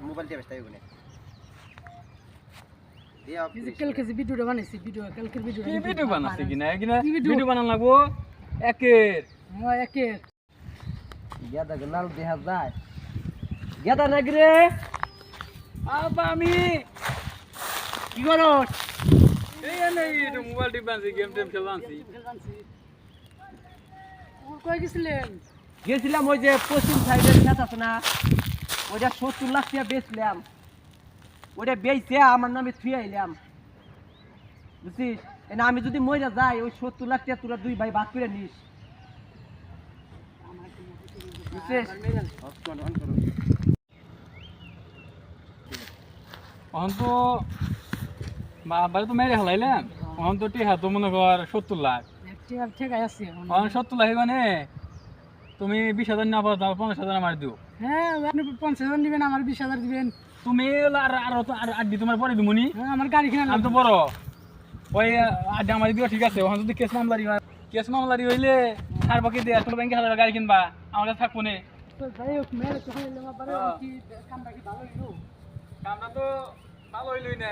mobile দিয়ে ব্যস্ত হইবনে কালকে যে ভিডিওটা বানাইছি কালকের ভিডিও কি ভিডিও বানাইছি কিনা ভিডিও বানান লাগবো একের একের গেদা লাল দেখা যায় গেদা নাকি রে আবা আমি কি করো এই নাই এটা মোবাইল টিপানছি গেম টেম খেলবানছি কই গেছিলেন গেছিলাম ওই যে পশ্চিম সাইডের খেত আছে না ওইটা 70 লাখ টাকা বেচলাম ওইটা বেচে আমার নামে থুই আইলাম বুঝছিস না আমি যদি মইরা যাই ওই 70 লাখ টাকা তোরা দুই ভাই ভাগ করে নিস বুঝছিস এখন তো বাড়ি তো মেরে হেলাইলাম এখন তো টিহা তো মনে কর 70 লাখ ঠিক আছে এখন 70 লাখ মানে তুমি 20,000 না পাও 50,000 আমার দিও হ্যাঁ আপনি 50,000 দিবেন আমার 20,000 দিবেন তুমি আর আড্ডি তোমার পরে দিমুনি হ্যাঁ আমার গাড়ি কিনা আমি তো বড় ওই আড্ডা আমার দিও ঠিক আছে এখন যদি কেস মামলারি হইলে আর বাকি দিয়ে তোর ব্যাংকে হাজার গাড়ি কিনবা আমার কাছে থাকবো নে তো যাই হোক মেরে তো হইলে আমার কি কামটা কি ভালো হইলো কামটা তো ভালো হইলই না